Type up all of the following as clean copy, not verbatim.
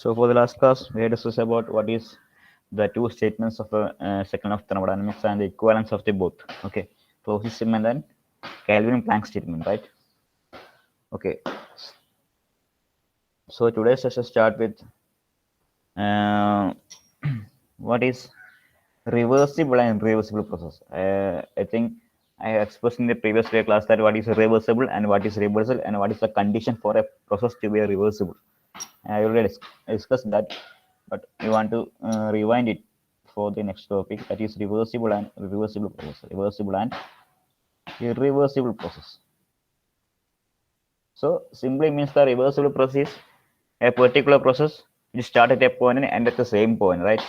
So for the last class, we had discussed about what is the two statements of a second of thermodynamics and the equivalence of the both. Okay, closed system and then Kelvin-Planck statement, right? Okay. So today's session start with uh, what is reversible and irreversible process. I think I expressed in the previous class that what is reversible and what is reversible and what is the condition for a process to be reversible. I already discussed that, but you want to rewind it for the next topic, that is reversible and irreversible process. Reversible and irreversible process. So simply means the reversible process is a particular process which start at a point and end at the same point, right?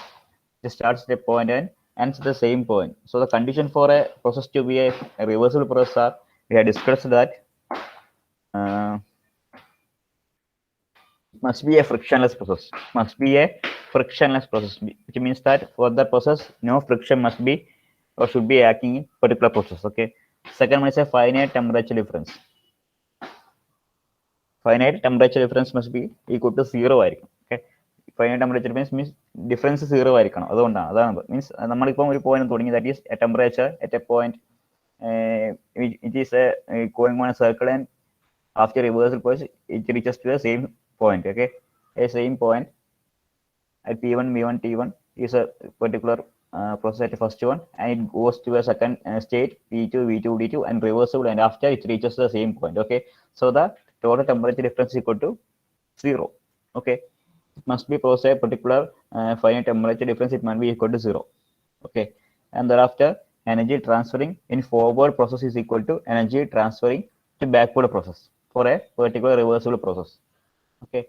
It starts at a point and ends at the same point. So the condition for a process to be a reversible process are, we have discussed that must be a frictionless process. Must be a frictionless process, which means that for the process, no friction must be or should be acting in particular process. Okay. Second one is a finite temperature difference. Finite temperature difference must be equal to 0. Okay. Finite temperature difference means difference 0. That means that is a temperature at a point it is going on a circle, and after reversal process it reaches to the same point. Okay, a same point at P1, V1, T1 is a particular process at the first one, and it goes to a second state P2, V2, D2 and reversible, and after it reaches the same point. Okay, so the total temperature difference is equal to 0. Okay, it must be process a particular finite temperature difference, it must be equal to 0. Okay, and thereafter energy transferring in forward process is equal to energy transferring to backward process for a particular reversible process. Okay,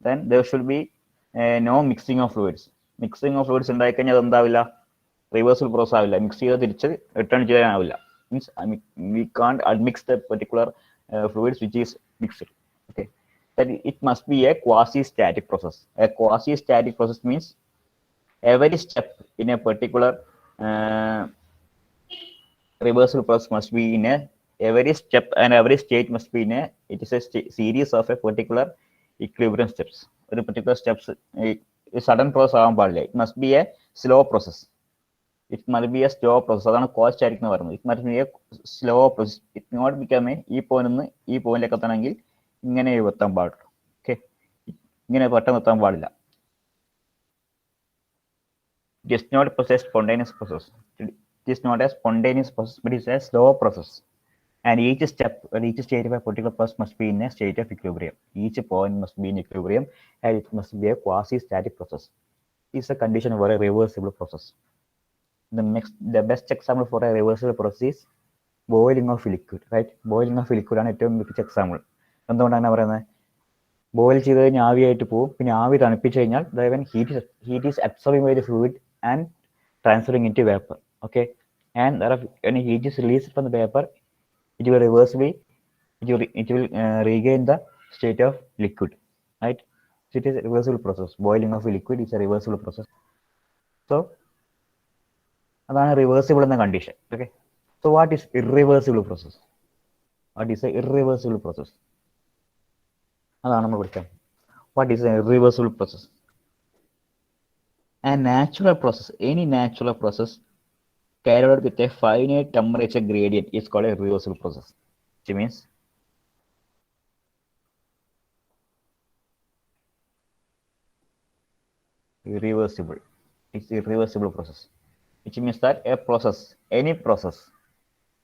then there should be no mixing of fluids. Mixing of fluids ഉണ്ടായി കഴിഞ്ഞാൽ എന്താവില്ല, reversible process ആവില്ല, mix ചെയ്ത് തിരിച്ച് return ചെയ്യാനാവില്ല. Means we can't admix the particular fluids which is mixed. Okay, that it must be a quasi-static process. A quasi-static process means every step in a particular reversible process must be in a every step and every state must be in a, it is a series of a particular equilibrium steps. ഒരു particular steps sudden process ആവാൻ പാടില്ല. It must be a slow process. It must be a slow process. അതാണ് co-static എന്ന് പറയുന്നത്. It must be a slow process. It not become a ഈ point നിന്ന് ഈ പോയിന്റിലേക്ക് എത്തണമെങ്കിൽ ഇങ്ങനെ എത്താൻ പാടുള്ളൂ. ഓക്കെ, ഇങ്ങനെ പെട്ടെന്ന് എത്താൻ പാടില്ല. It is not a spontaneous process. It is not a spontaneous process, but it is a slow process. And each step and each state of a particular process must be in a state of equilibrium. Each point must be in equilibrium, and it must be a quasi-static process. This is a condition for a reversible process. The best example for a reversible process is boiling of liquid, right? Boiling of liquid ആണ് ഏറ്റവും മികച്ച example. എന്തുകൊണ്ടാണ് പറയുന്നത്? Boil ചെയ്ത് കഴിഞ്ഞാൽ ആവിയായിട്ട് പോകും, പിന്നെ ആവി തണുപ്പിച്ച് കഴിഞ്ഞാൽ heat is absorbing by the fluid and transferring into vapor. Okay, and when heat is released from the vapor, it will reversibly it will regain the state of liquid, right? So it is a reversible process. Boiling of a liquid is a reversible process. So അതാണ് reversible എന്ന condition. Okay, so what is irreversible process? What is a irreversible process? അതാണ് നമ്മൾ പഠിക്കാം. What is a irreversible process? A natural process, any natural process carried out with a finite temperature gradient is called a reversible process, which means irreversible. It's irreversible process, which means that a process, any process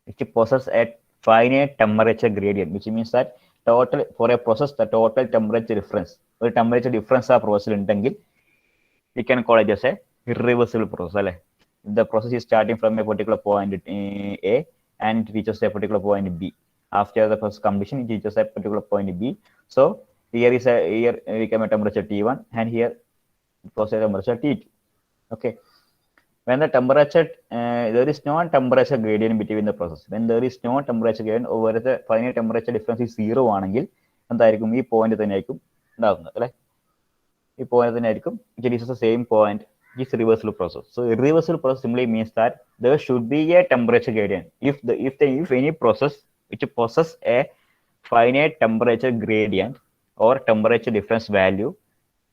which possesses a finite temperature gradient, which means that total for a process the total temperature difference, or temperature difference ആ process ഉണ്ടെങ്കിൽ we can call it as a irreversible process. അല്ലേ? The process is starting from a particular point A and it reaches a particular point B. After the first completion, it reaches a particular point B. So here we come a temperature T1, and here process temperature T2. Okay, when the temperature there is no temperature gradient between the process. When there is no temperature gradient over the finite temperature difference is 0 ആണെങ്കിൽ എന്തായിരിക്കും? ഈ point തന്നെ ആയിരിക്കും ഉണ്ടാകുന്നത്, അല്ലേ? ഈ point തന്നെ ആയിരിക്കും. It is the same point. It is reversible process. So irreversible process simply means that there should be a temperature gradient. If any process which possesses a finite temperature gradient or temperature difference value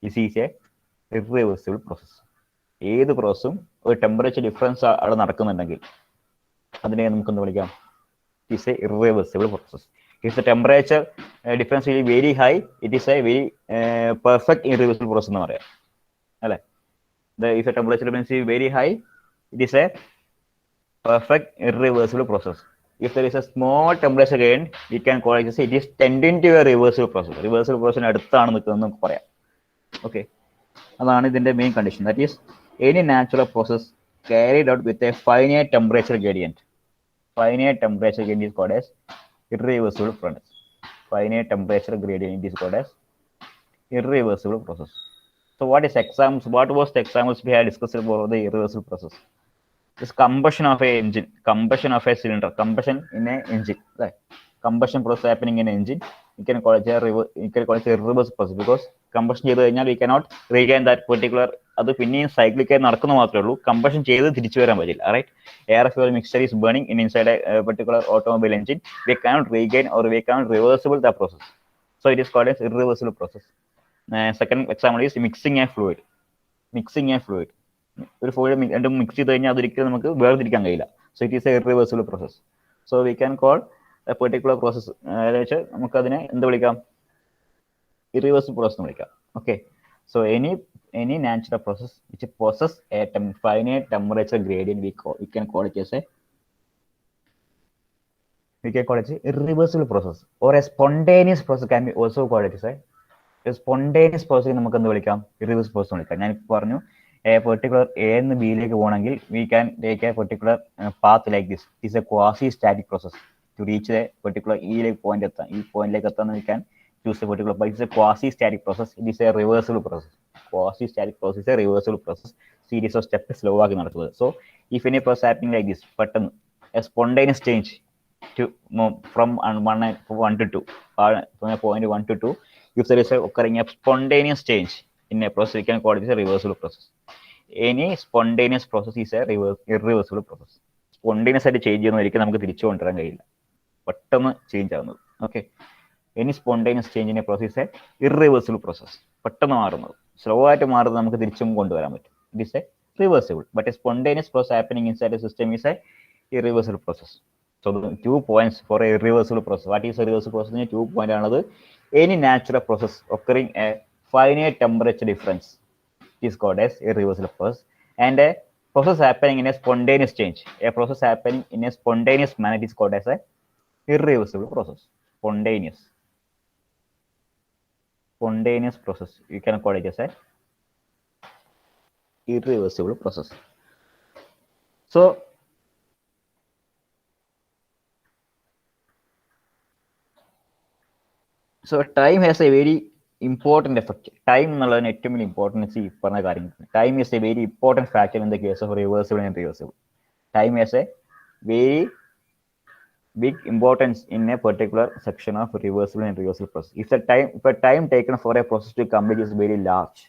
This is a irreversible process. ഏത് പ്രോസസ്സും ഒരു temperature difference അവിടെ നടക്കുന്നുണ്ടെങ്കിൽ അതിനെ നമുക്ക് എന്ത് വിളിക്കാം? It's a irreversible process. If the temperature difference is very high, it is a very perfect irreversible process എന്ന് പറയാം അല്ലേ? If the temperature difference is very high, it is a perfect irreversible process. If there is a small temperature gain, we can call it as it is tending to a reversible process. Reversible process അടുത്താണ് നിൽക്കുന്നത് നമുക്ക് പറയാം. Okay, അതാണ് ഇതിന്റെ main condition. That is any natural process carried out with a finite temperature gradient. Finite temperature gradient is called as irreversible process. Finite temperature gradient is called as irreversible process. So what is examples? What was the examples we had discussed about the irreversible process? This combustion of a engine, combustion of a cylinder, combustion in a engine, right? Combustion process happening in an engine, you can call it a irreversible process because combustion ചെയ്തു കഴിഞ്ഞാൽ we cannot regain that particular, അത് പിന്നെയും സൈക്ലിക്കായി നടക്കുന്ന മാത്രമേ ഉള്ളൂ. Combustion ചെയ്ത് തിരിച്ചു വരാൻ പറ്റില്ല. Right, air fuel mixture is burning in inside a particular automobile engine. We cannot regain or we cannot reversible the process. So it is called as irreversible process. Second example is mixing a fluid. Mixing a fluid. ഒരു fluid രണ്ടും mix ചെയ്ത് കഴിഞ്ഞാൽ അതൊരിക്കലും നമുക്ക് വേർതിരിക്കാൻ കഴിയില്ല. So it is A irreversible process. So we can call A particular process, വെച്ചാൽ നമുക്കതിനെ എന്ത് വിളിക്കാം? ഇർറിവേഴ്സിബിൾ പ്രോസസ് എന്ന് വിളിക്കാം. Okay, so any natural process which possess a finite temperature gradient, we can call it as a irreversible process, or a spontaneous process can be also called it as a spontaneous process. നമുക്ക് എന്ത് വിളിക്കാം? irreversible process വിളിക്കാം. ഞാൻ പറഞ്ഞു a particular A എന്ന് B ലേക്ക് പോകണമെങ്കിൽ we can take a particular path like this. It is a quasi static process to reach a particular E lake point എത്താൻ. ഈ പോയിന്റിലേക്ക് എത്താൻ we can choose a particular, but it is a quasi static process. It is a reversible process. Quasi static process is a reversible process. Series of steps slow ആക്കി നടക്കുന്നത്. So if any process happening like this, പെട്ടെന്ന് a spontaneous change to from 1 to 2, from a point 1 to 2, if there is a occurring a spontaneous change in a process, we can call it as a reversible process. Any spontaneous process is a irreversible process. Spontaneous ആയിട്ട് change ചെയ്യുന്ന ഒരിക്കലും നമുക്ക് തിരിച്ചു കൊണ്ടുവരാൻ കഴിയില്ല, പെട്ടെന്ന് change ആവുന്നത്. Okay, any spontaneous change in a process is a irreversible process. പെട്ടെന്ന് മാറുന്നത്, സ്ലോ ആയിട്ട് മാറുന്നത് നമുക്ക് തിരിച്ചും കൊണ്ടുവരാൻ പറ്റും. It is a reversible, but a spontaneous process happening inside a system is a irreversible process. So the 2 points for a irreversible process. What is a reversible process? 2 point ആണത്. Any natural process occurring a finite temperature difference is called as irreversible process, and a process happening in a spontaneous change, a process happening in a spontaneous manner, is called as a irreversible process. Spontaneous process, you can call it as a irreversible process. So time has a very important effect. Time എന്നുള്ളതിന് ഏറ്റവും വലിയ importance ഈ പറഞ്ഞ കാര്യം. Time is a very important factor in the case of reversible and reversible. Time has a very big importance in a particular section of reversible and reversible process. If a time taken for a process to complete is very large,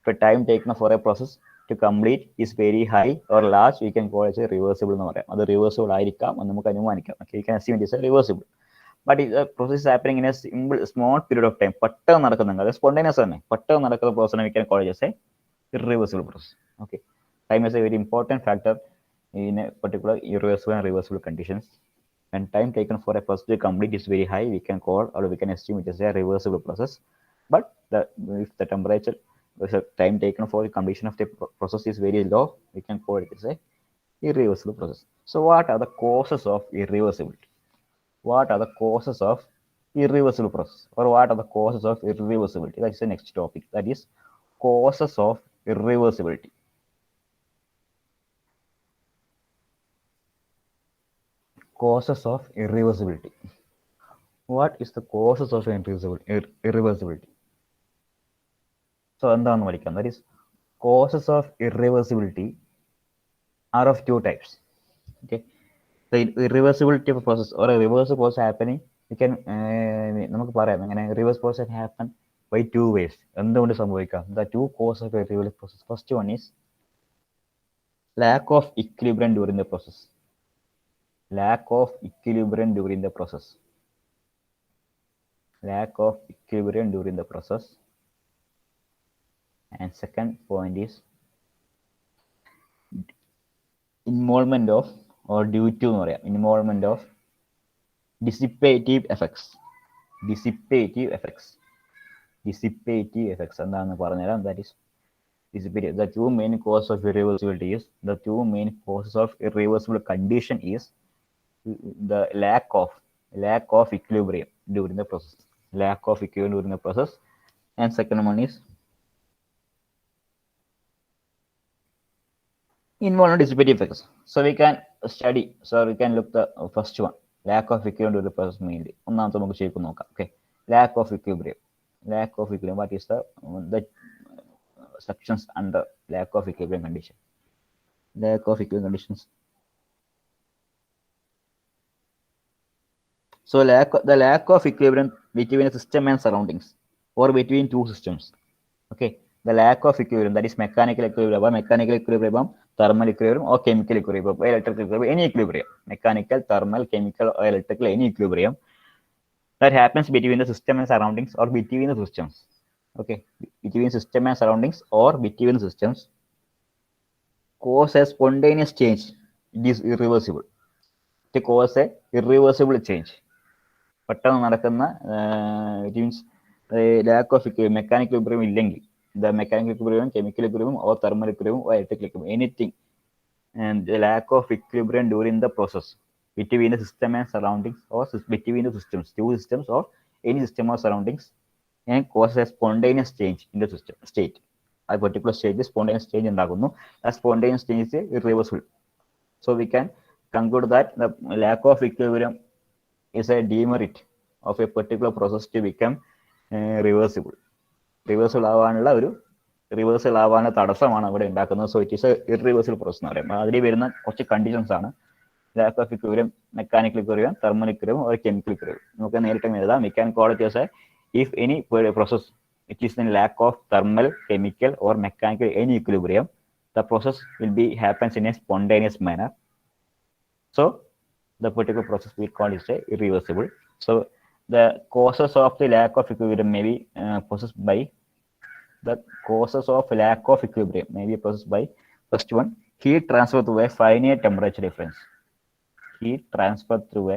if a time taken for a process to complete is very high or large, we can call it a reversible എന്ന് പറയാം. അത് reversible ആയിരിക്കാം എന്ന് നമുക്ക് അനുമാനിക്കാം. Okay, you can assume it is a reversible. But the process is happening in a small period of time. പെട്ടെന്ന് നടക്കുന്നുണ്ട്, അത് സ്പോണ്ടേനിയസ് തന്നെ. പെട്ടെന്ന് നടക്കുന്ന പ്രോസസ്സിനെ we can call it as a irreversible process. Okay, time is a very important factor in a particular irreversible and reversible conditions. When time taken for a process to complete is very high, we can call or we can assume it is a reversible process. But if the temperature, the time taken for the completion of the process is very low, we can call it as a irreversible process. So what are the causes of irreversibility? What are the causes of irreversible process, or what are the causes of irreversibility? That is the next topic. That is causes of irreversibility. Causes of irreversibility. What is the causes of irreversibility? So എന്താണെന്ന് പഠിക്കാം. That is causes of irreversibility are of two types. Okay, the irreversibility of a process or a reversible process happening, we can നമുക്ക് പറയാം അങ്ങനെ reverse process happen by two ways. എന്തുകൊണ്ട് സംഭവിക്കാം? The two causes of a reversible process. First one is lack of equilibrium during the process. Lack of equilibrium during the process. Lack of equilibrium during the process. And second point is involvement of or due to involvement of dissipative effects. Dissipative effects. Dissipative effects. That is dissipative. The two main causes of irreversibility is the two main causes of irreversible condition is the lack of equilibrium during the process. Lack of equilibrium during the process. And second one is involvement dissipative effects. So we can study. So we can look the first one. Lack of equilibrium during the process mainly. Okay. Lack of equilibrium. Lack of equilibrium. What is the sections under lack of equilibrium condition? Lack of equilibrium conditions. So the lack of equilibrium between a system and surroundings, or between two systems. Okay, the lack of equilibrium, that is mechanical equilibrium, thermal equilibrium, or chemical equilibrium, or electrical equilibrium, any equilibrium, mechanical, thermal, chemical, or electrical, any equilibrium that happens between the system and surroundings or between the systems. Okay, between system and surroundings or between systems cause a spontaneous change. It is irreversible. It cause a irreversible change. പെട്ടെന്ന് നടക്കുന്ന it means lack of mechanical equilibrium ഇല്ലെങ്കിൽ the mechanical equilibrium, chemical equilibrium, or thermal equilibrium, or electrical equilibrium, anything, and the lack of equilibrium during the process between the system and surroundings or between the systems, two systems or any system or surroundings, and causes a spontaneous change in the system state. A particular state is spontaneous change ഉണ്ടാകുന്നു. A spontaneous change is irreversible. So we can conclude that the lack of equilibrium is a demerit of a particular process to become reversible. Reversible ആവാനുള്ള ഒരു reversal ആവാനുള്ള തടസ്സമാണ് അവിടെ ഉണ്ടാക്കുന്നത്. So it is A irreversible process എന്ന് പറയുമ്പോൾ അതിൽ വരുന്ന കുറച്ച് കണ്ടീഷൻസ് ആണ് lack of equilibrium, mechanical equilibrium, thermal equilibrium, or chemical equilibrium. നമുക്ക് നേരിട്ട് എഴുതാം. We can call it as a, if any process which is in lack of thermal, chemical, or mechanical any equilibrium, the process will be happens in a spontaneous manner. So the particular process we call is a irreversible. So the causes of the lack of equilibrium may be processed by the causes of lack of equilibrium may be processed by first one, heat transfer through a finite temperature difference. Heat transfer through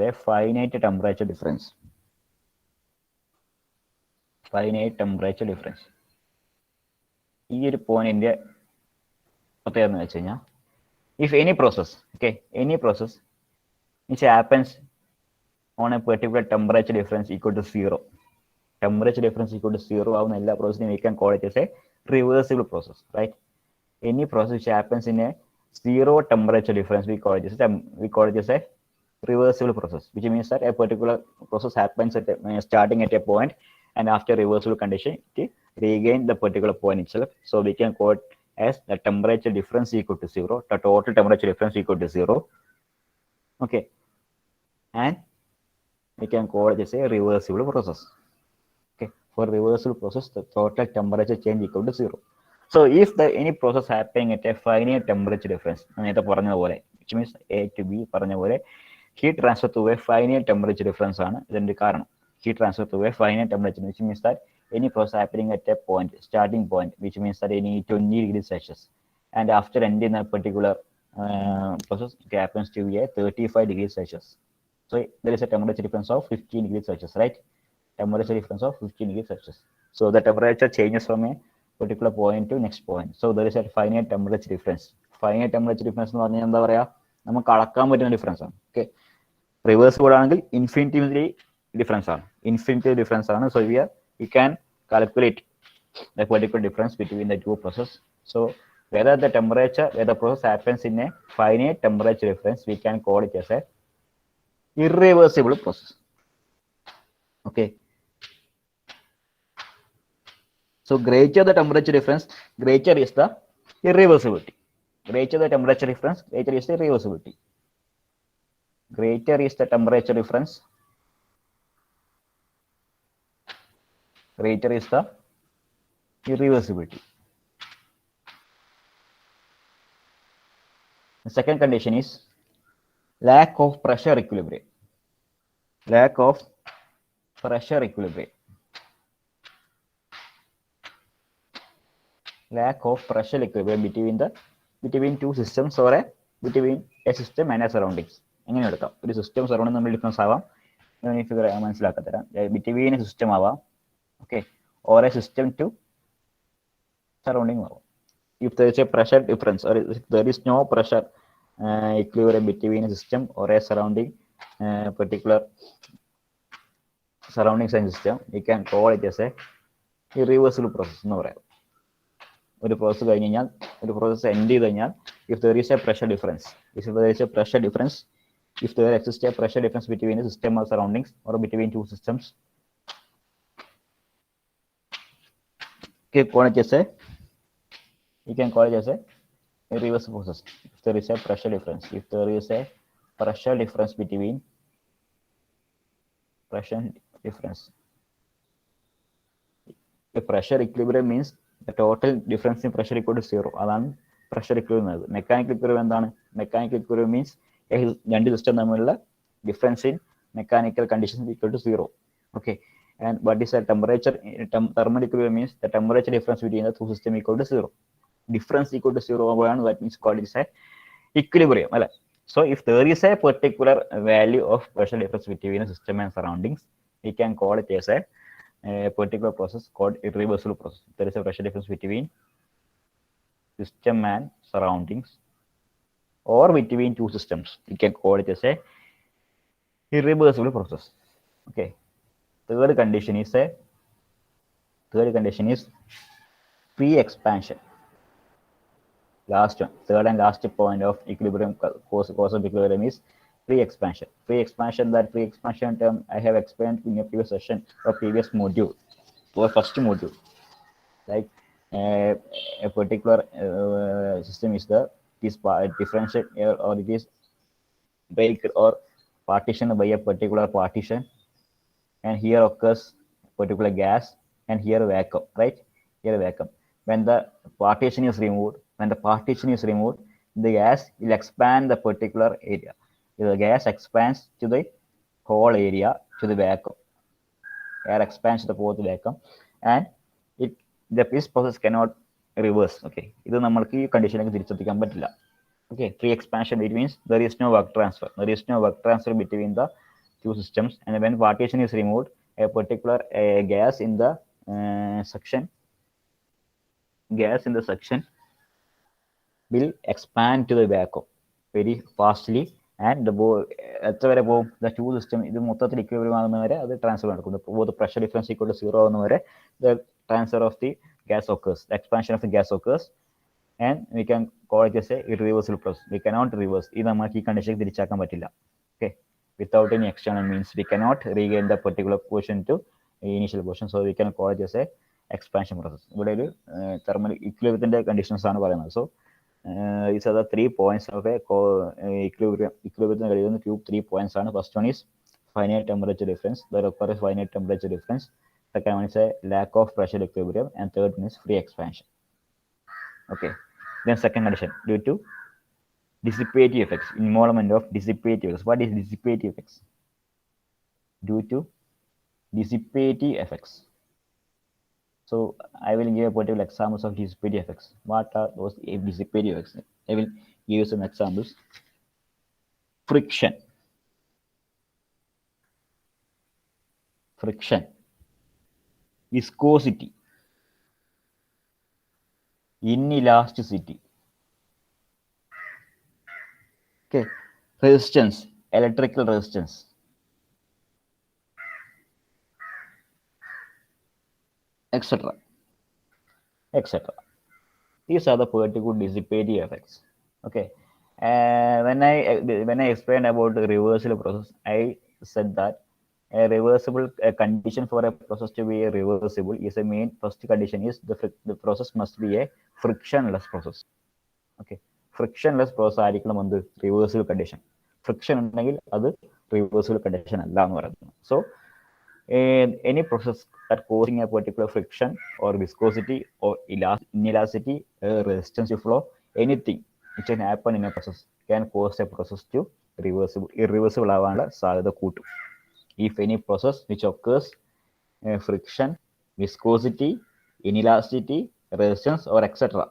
a finite temperature difference. Finite temperature difference. ഈ ഒരു പോയിന്റിന്റെ പ്രത്യേകത എന്ന് വെച്ച് കഴിഞ്ഞാൽ if any process, okay, any process which happens on a particular temperature difference equal to 0, temperature difference equal to 0 ആവുന്ന എല്ലാ പ്രോസസ്സിനെയും we can call it as a reversible process, right? Any process which happens in a 0 temperature difference, we call it as a reversible process, which means that a particular process happens at starting at a point, and after reversible condition it regain the particular point itself. So we can call it as the temperature difference equal to 0, the total temperature difference equal to 0. Okay, and we can call it as a reversible process. Okay, for reversible process the total temperature change equal to 0. So if any process happening at a finite temperature difference, which means A to B, heat transfer to a finite temperature difference ആണ് ഇതിന്റെ കാരണം. Heat transfer to a finite temperature, which means that any process happening at a point, starting point, which means that any 20 degrees Celsius, and after ending a particular process, it happens to be a 35 degrees Celsius. So there is a temperature difference of 15 degrees Celsius, right? Temperature difference of 15 degrees Celsius. So the temperature changes from a particular point to next point. So there is a finite temperature difference. Finite temperature difference എന്ന് പറഞ്ഞാൽ എന്താ പറയാ, നമുക്ക് അളക്കാൻ പറ്റുന്ന difference ആണ്. Okay, reversible ആണെങ്കിൽ infinitely difference ആണ്, So we can calculate the particular difference between the two processes. So whether the process happens in a finite temperature difference, we can call it as a irreversible process. Okay, so greater the temperature difference, greater is the irreversibility. Greater the temperature difference, greater is the irreversibility. Greater is the temperature difference, greater is the irreversibility. The second condition is lack of pressure equilibrium. Lack of pressure equilibrium. lack of pressure equilibrium between two systems or between a system and a surroundings. എങ്ങനെ എടുക്കാം? ഒരു system surrounding തമ്മിൽ difference ആവാം. Figure മനസ്സിലാക്കി തരാം. Between a system ആവാം, okay, or a system to surrounding ആവാം. If there is a pressure difference or if there is no pressure equilibrium between a system or a surrounding particular surroundings and system, we can call it as a irreversible process എന്ന് പറയാം. ഒരു process കഴിഞ്ഞ് കഴിഞ്ഞാൽ, ഒരു process end ചെയ്ത് കഴിഞ്ഞാൽ, if there is a pressure difference, if there exists a pressure difference between a system or surroundings or between two systems, we can call it as a irreversible process. If there is a pressure difference, a pressure equilibrium means the total difference in pressure equal to zero. അതാണ് pressure equilibrium. Mechanical equilibrium എന്താണ്? Mechanical equilibrium means രണ്ട് system തമ്മിലുള്ള difference in mechanical conditions equal to zero. Okay. And what is a temperature? Thermal equilibrium means the temperature difference between the two systems equal to zero. Difference equal to zero, that means called it as equilibrium. So if there is a particular value of pressure difference between a system and surroundings, we can call it as a particular process called irreversible process. There is a pressure difference between system and surroundings or between two systems, we can call it as a irreversible process. Okay. Third condition is free expansion. Third and last point of equilibrium, cause of equilibrium is free expansion. That free expansion term I have explained in a previous session or previous module, or first module. Like a particular system is differentiate or it is break or partitioned by a particular partition, and here occurs particular gas, and here vacuum, right? Here vacuum. When the partition is removed, the gas will expand the particular area. The gas expands to the whole area, to the vacuum. Air expands to the both vacuum, and this process cannot reverse. Okay, ഇത് നമ്മൾക്ക് ഈ കണ്ടീഷനിലേക്ക് തിരിച്ചെത്തിക്കാൻ പറ്റില്ല. Okay, free expansion, it means there is no work transfer. Between the two systems, and when partition is removed, a particular gas in the section will expand to the vacuum very fastly, and the two system ഇത് മൊത്തത്തിൽ equilibrium ആകുന്ന വരെ അത് transfer നടക്കുന്നു. Both pressure difference equal to zero ആകുന്ന വരെ the transfer of the gas occurs, the expansion of the gas occurs, and we can call it as a irreversible process. We cannot reverse. ഇത് നമുക്ക് ഈ കണ്ടീഷനിലേക്ക് തിരിച്ചാക്കാൻ പറ്റില്ല. Okay, without any external means we cannot regain the particular portion to initial portion, so we can call it as a expansion process. ഇവിടെ ഒരു thermal equilibrium conditions ആണ് പറയുന്നത്. So these are the 3 points of a equilibrium. Equilibrium cube 3 points ആണ്. First one is finite temperature difference. There occurs finite temperature difference. Second one is a lack of pressure equilibrium, and third one is free expansion. Okay, then second condition, due to dissipative effects, involvement of dissipative effects. What is dissipative effects? Due to dissipative effects. So I will give a particular examples of dissipative effects. What are those dissipative effects? I will give you some examples. Friction, viscosity, inelasticity, okay, resistance, electrical resistance, etc. These are the particular dissipative effects. Okay, when I explained about the reversible process, I said that a reversible condition for a process to be reversible is a main first condition is the process must be a frictionless process. Okay, frictionless process ആയിരിക്കണം എന്ത് reversible condition. Friction ഉണ്ടെങ്കിൽ അത് reversible condition അല്ല എന്ന് പറയുന്നു. So any process that causing a particular friction or viscosity or inelasticity, resistance to flow, anything which can happen in a process can cause a process to irreversible ആവാനുള്ള സാധ്യത കൂട്ടും. If any process which occurs friction, viscosity, inelasticity, resistance, or etc.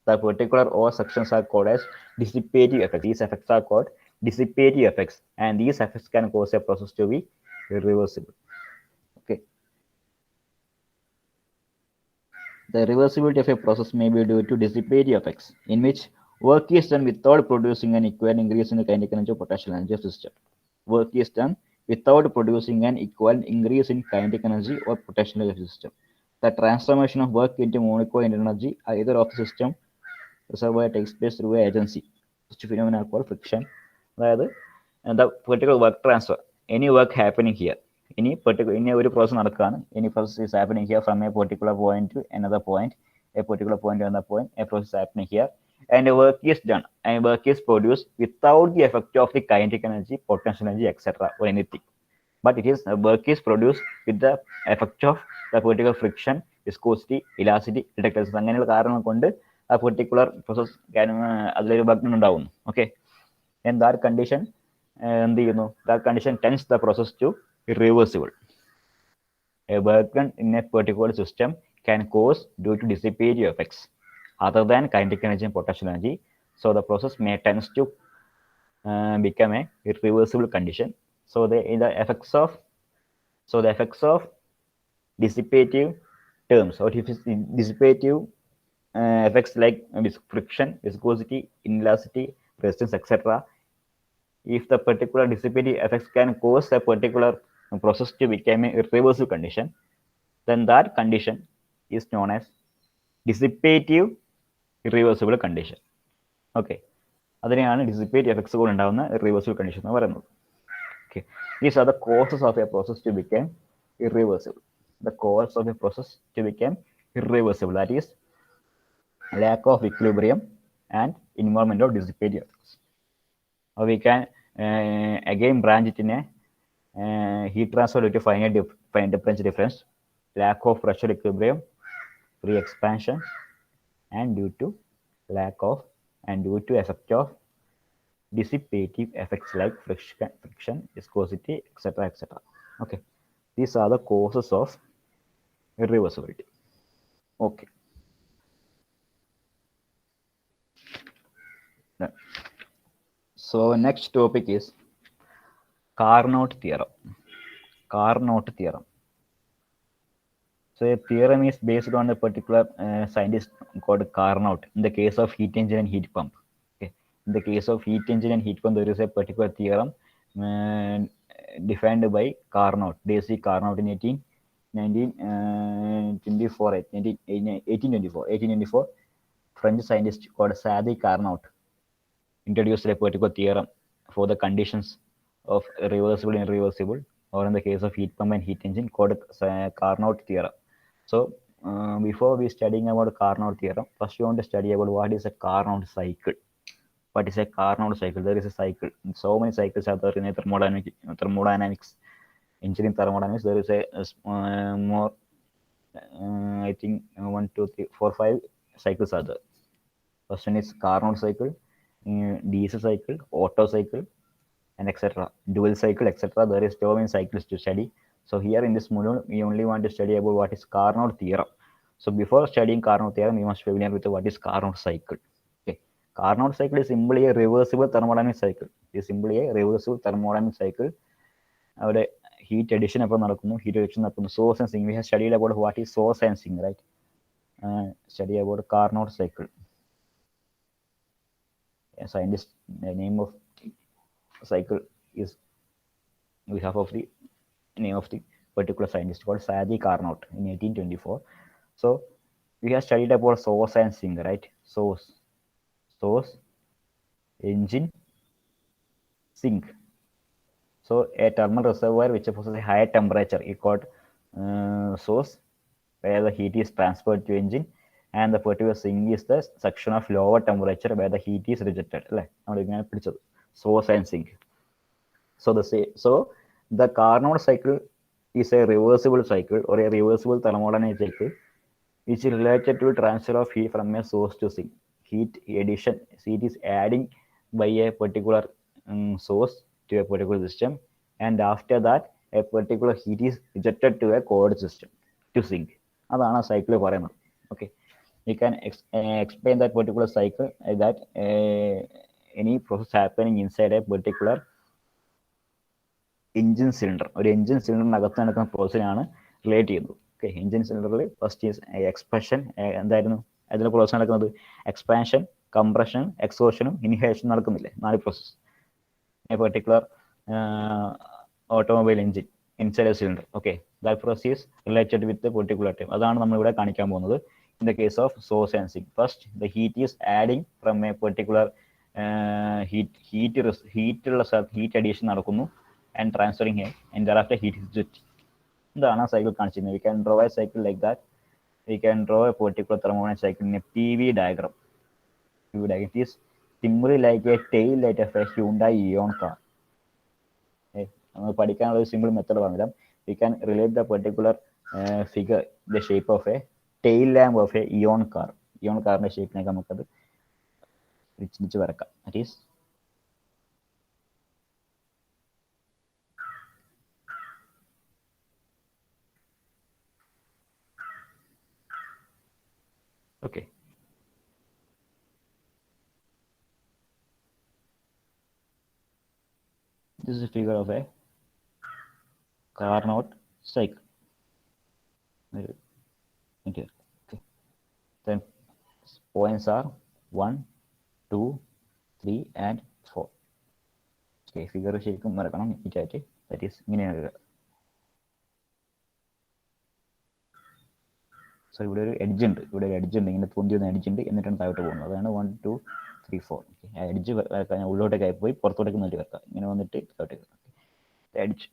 The particular or sections are called as dissipative effects. These effects are called dissipative effects, and these effects can cause a process to be irreversible. Okay. The reversibility of a process may be due to dissipative effects, in which work is done without producing an equivalent increase in the kinetic energy or potential energy of the system. Work is done without producing an equivalent increase in kinetic energy or potential energy of the system. The transformation of work into molecular energy either of the system reservoir takes place through an agency, which phenomena called friction. അതായത് the particular work transfer, any work happening here, any ഒരു process നടക്കുകയാണ്, any process is happening here from a particular point to another point, a particular point to another point, a process happening here, and a work is done, and work is produced without the effect of the kinetic energy, potential energy, etc. or anything. But it is work is produced with the effect of the particular friction, viscosity, elasticity, reductance അങ്ങനെയുള്ള കാരണങ്ങൾ കൊണ്ട് ആ particular process അതിലൊരു bug ഉണ്ടാവുന്നു. Okay, and that condition എന്ത് ചെയ്യുന്നു, that condition tends the process to irreversible. A work done in a particular system can cause due to dissipative effects other than kinetic energy and potential energy, so the process may tends to become a irreversible condition. So the effects of dissipative terms or dissipative effects like friction, viscosity, inelasticity, resistance, etc. If the particular dissipative effects can cause a particular process to become an irreversible condition, then that condition is known as dissipative irreversible condition. Okay, അതിനെയാണ് dissipative effects കൊണ്ട് ഉണ്ടാകുന്ന irreversible condition എന്ന് പറയുന്നത്. Okay, these are the causes of a process to become irreversible. The cause of a process to become irreversible, that is lack of equilibrium and involvement of dissipative effects. Or we can again branch it in a heat transfer due to finite temperature difference, lack of pressure equilibrium, free expansion, and due to effect of dissipative effects like friction, viscosity, etc. Okay, these are the causes of irreversibility. Okay. So next topic is Carnot theorem. Carnot theorem. So a theorem is based on a particular scientist called Carnot in the case of heat engine and heat pump. Okay. In the case of heat engine and heat pump, there is a particular theorem defined by Carnot, Daisy Carnot in 1824. French scientist called Sadi Carnot introduced a particular theorem for the conditions of reversible and irreversible, or in the case of heat pump and heat engine, called Carnot theorem. So before we studying about Carnot theorem, first we want to study about what is a Carnot cycle. What is a Carnot cycle? There is a cycle. So many cycles are there in thermodynamics, engineering thermodynamics. There is a more, I think 1, 2, 3, 4, 5 cycles are there. First one is Carnot cycle, diesel cycle, Otto cycle, and etc. Dual cycle, etc. There is so many cycles to study. So here in this module, we only want to study about what is Carnot theorem. So before studying Carnot theorem, we must be familiar with what is Carnot cycle. Okay, Carnot cycle is simply a reversible thermodynamic cycle. It is simply a reversible thermodynamic cycle. Our heat addition source and sink. We have studied about what is source and sink, right? Study about Carnot cycle. A scientist, the name of cycle is behalf of the name of the particular scientist called Sadi Carnot in 1824. So we have studied about source and sink, right? Source, engine, sink. So a thermal reservoir which possesses a higher temperature is called source, where the heat is transferred to engine, and the particular sink is the section of lower temperature where the heat is rejected. Source and sink. So the Carnot cycle is a reversible cycle or a reversible thermodynamic cycle which is related to transfer of heat from a source to sink. Heat addition, heat is adding by a particular source to a particular system, and after that a particular heat is rejected to a cold system to sink. That's the cycle. Okay. we can explain that particular cycle that any process happening inside a particular engine cylinder. ഒരു engine സിലിണ്ടറിനകത്ത് നടക്കുന്ന പ്രോസസ്സിനാണ് relate ചെയ്യുന്നത്. Okay, engine സിലിണ്ടറിൽ first is expansion. എന്തായിരുന്നു അതിന്റെ process നടക്കുന്നത്? Expansion, compression, എക്സോഷനും ഇൻഹേഷനും നടക്കുന്നില്ലേ? 4 process. A particular automobile engine inside a cylinder. Okay, that process is related with particular time. അതാണ് നമ്മളിവിടെ കാണിക്കാൻ പോകുന്നത്. In the case of source and sink, first the heat is adding from a particular heat addition നടക്കുന്നു and transferring here, and thereafter heat is eject. ഇതാണ് cycle കാണിച്ചിരുന്നത്. We can draw a cycle like that. We can draw a particular thermodynamic cycle in a PV diagram. It is simply like a tail light of a Hyundai Eon car. നമ്മൾ പഠിക്കാനുള്ള ഒരു simple method പറഞ്ഞുതരാം. We can relate the particular figure, the shape of a tail lamp of a Eon car. Eon കാറിന്റെ ഷേപ്പിനൊക്കെ നമുക്കത് തിരിച്ച് വരക്കാം. That is okay. This is a figure of a Carnot cycle. Okay. Then points are 1, 2, 3 and 4. Okay, figure ശരിക്കും വരക്കണം നീറ്റായിട്ട്. That is ഇങ്ങനെയാണ്. So ഇവിടെ ഒരു edge ഉണ്ട്, ഇങ്ങനെ പൊന്തി വന്ന എഡ്ജ് ഉണ്ട്, എന്നിട്ടാണ് താഴോട്ട് പോകുന്നത്. അതാണ് 1, 2, 3, 4. ഓക്കെ, ആ എഡ്ജ് വരക്കാൻ ഉള്ളോട്ടേക്ക് പോയി പുറത്തോട്ടേക്ക് വേണ്ടി വരക്കാം. ഇങ്ങനെ വന്നിട്ട് താഴോട്ടേക്ക് edge.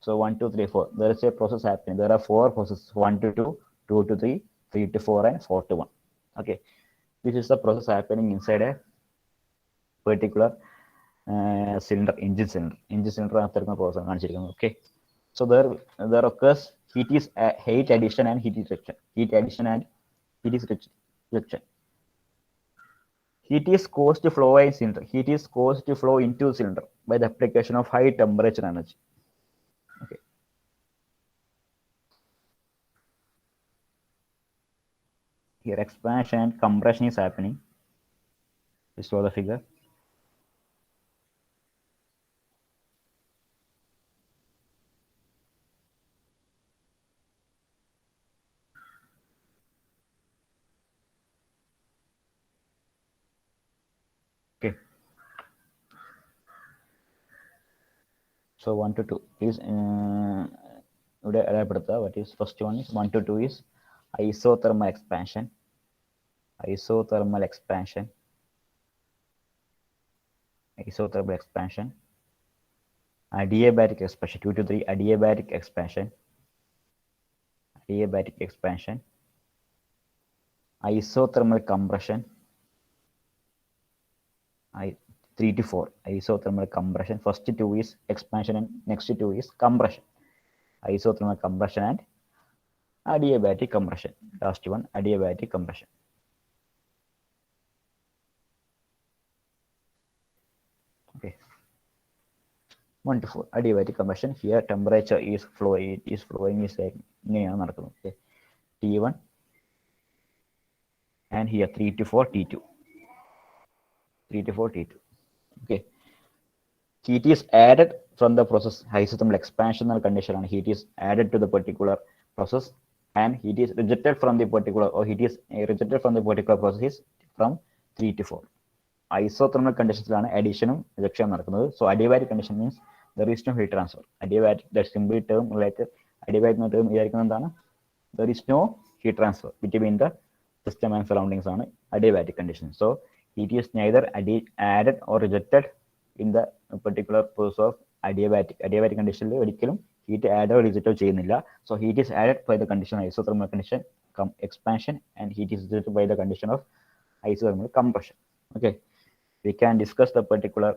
So 1, 2, 3, 4. There is a process happening. There are 4 processes: 1 to 2, 2 to 3, 3 to 4, and 4 to 1. Okay, this is the process happening inside a particular cylinder, engine cylinder. Engine cylinder after process കാണിച്ചിരിക്കുന്നത്. Okay, so there occurs heat addition and heat rejection. Heat addition and heat rejection. Heat is caused to flow in cylinder. Heat is caused to flow into cylinder by the application of high temperature energy. Okay. Here expansion and compression is happening. Just show the figure. Okay. So 1 to 2 is what is first one is 1 to 2 is isothermal expansion. Isothermal expansion. Adiabatic expansion. 2 to 3 adiabatic expansion. Isothermal compression. 3 to 4 isothermal compression. First 2 is expansion and next 2 is compression. Isothermal compression and adiabatic compression. Last one adiabatic compression. Okay, 1 to 4 adiabatic compression. Here temperature is flowing is like ഇങ്ങനെയാണ് നടക്കുന്നത്. Okay, T1 and here 3 to 4 T2. 3 to 4 T2. Okay, heat is added from the process isothermal expansion condition, and heat is added to the particular process, and heat is rejected from the particular process from 3 to 4. Isothermal conditions addition rejection നടക്കുന്നത്. So adiabatic condition means there is no heat transfer. Adiabatic, that simply term related. Adiabatic term ഇതായിരിക്കുന്നത് എന്താണ്? There is no heat transfer between the system and surroundings ആണ് adiabatic condition. So heat is neither added or rejected in the particular process of adiabatic. Adiabatic condition ഒരിക്കലും heat add or reject ചെയ്യുന്നില്ല. So heat is added by the condition of isothermal condition expansion, and heat is rejected by the condition of isothermal compression. Okay, we can discuss the particular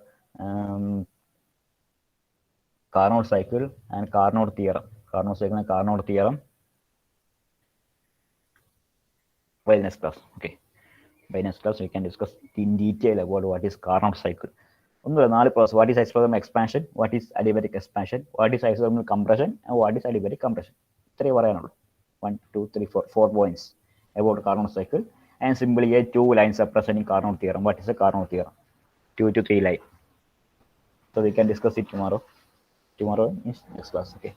Carnot cycle and Carnot theorem. Carnot cycle and Carnot theorem by next class. Okay, by next class we can discuss in detail about what is Carnot cycle. What is isothermal expansion, what is adiabatic expansion, what is isothermal compression, and what is adiabatic compression. 3 പറയാനുള്ളൂ. 1, 2, 3, 4 points about Carnot cycle and simply a 2 lines are present in Carnot theorem. What is a Carnot theorem? 2 to 3 line. So we can discuss it tomorrow. Tomorrow is next class. Okay.